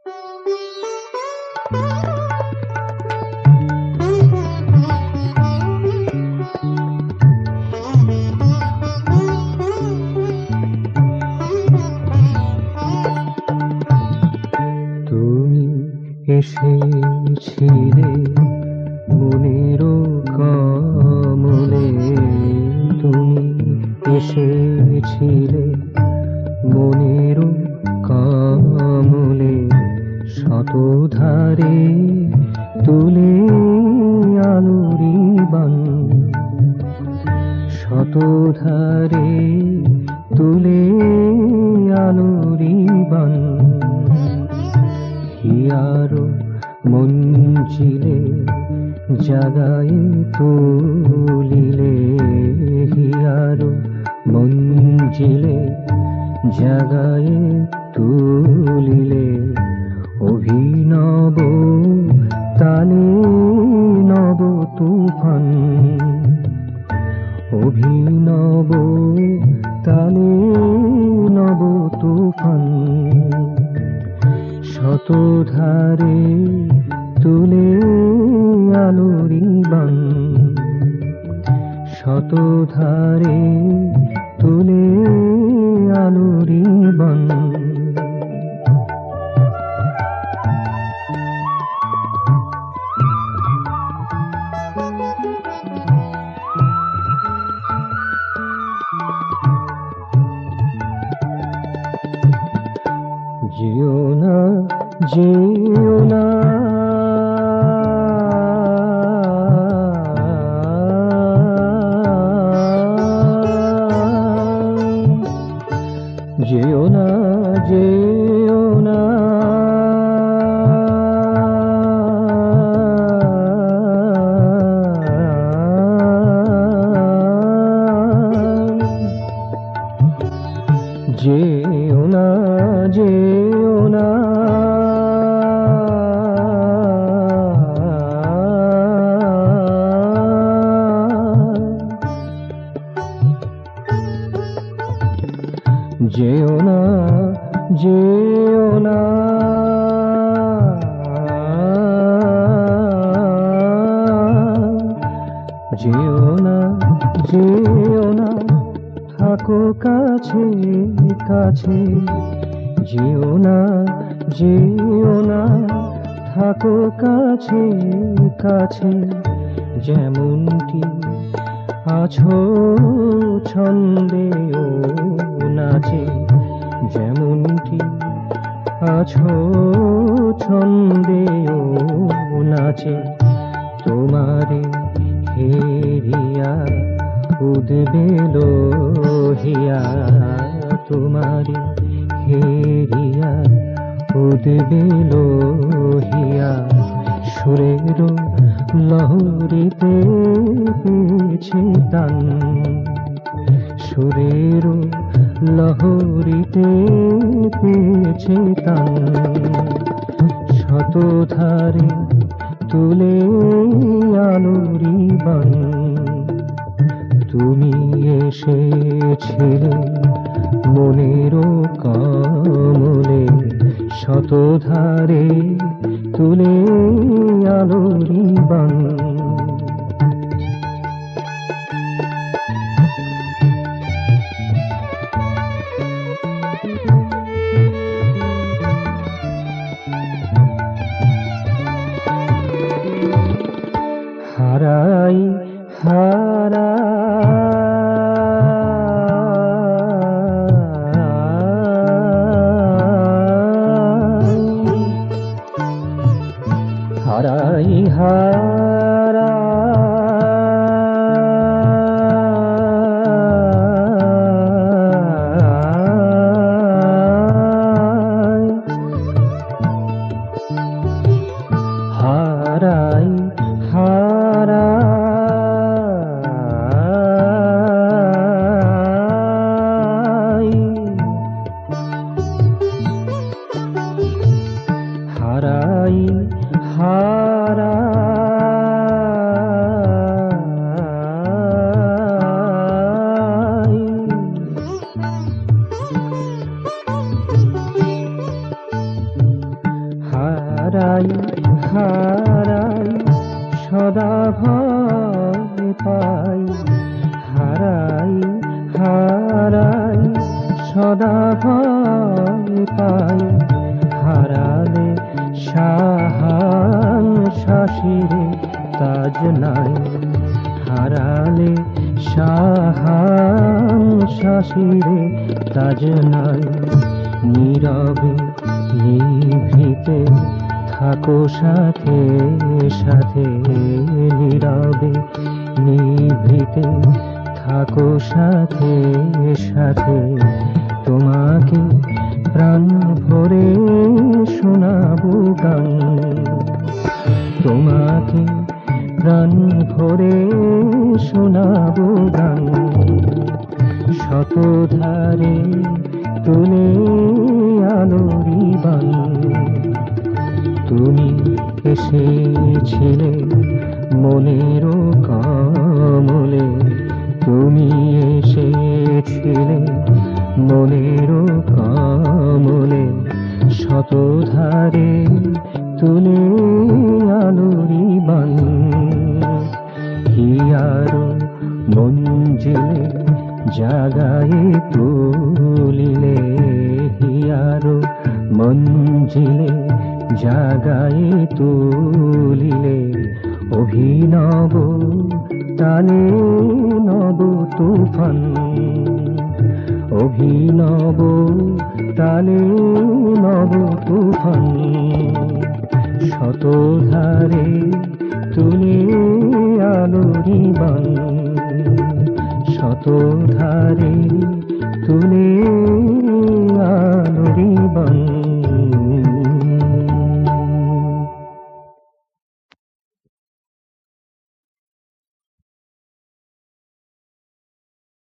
তুমি এসেছিলে মনের কমলে, তুমি এসেছিলে মনের কমলে, শতধারে তুলে আলোরি বান, শতধারে তুলে আলোরি বান, হিয়ার মঞ্জিলে জাগায় তুলিলে, হিয়ার মঞ্জিলে জাগায় তুলিলে, অভিনব তালে নব তুফান, অভিনব তালে নব তুফান, শতধারে তুলে আলোরি বান, শতধারে তুলে আলোরি বান। যেও না, যেও না, যেও না, যেও না, যেও না, যেও না, যেও না, যেও না, যেও না, যেও না, থাকো কাছে কাছে, যেও না, যেও না, থাকো কাছে কাছে, যেমনটি আছো ছন্দে ও নাচে, যেমনটি আছো ছন্দে ও নাচে, তোমারে হেরিয়া উদবে লোহিয়া, তোমারে হেরিয়া উদবে লোহিয়া, সুরের লহরীতে পেয়েছে তান, সুরের লহরীতে পেয়েছে তান, শতধারে তুলে আলোরি বান, তুমি এসেছিলে মনের কমলে, শতধারে তুলে আলোরি বান। হারাই হারাই হারাই হারাই সদা ভয় পাই, হারাই হারাই সদা ভয় পাই, হারালে শাহান শাসিরে তাজ নাই, হারালে শাহান শাসিরে তাজ নাই। নীরবে নিভৃতে থাকো সাথে সাথে, নীরবে নিভৃতে থাকো সাথে সাথে, তোমাকে প্রাণ ভরে শোনাবো গান, তোমাকে প্রাণ ভরে শোনাবো গান। শতধারে তুলে আলোরি বান, তুমি এসেছিলে মনের কমলে, তুমি এসেছিলে মনের কমলে, শতধারে তুলে আলোরি বান। হিয়ার মঞ্জিলে জাগায়ে তুলিলে, হিয়ার মঞ্জিলে জাগায়ে তুলিলে, অভিনব তালে নব তুফান, অভিনব তালে নব তুফান। শতধারে তুলে আলোরি বান, শতধারে তুলে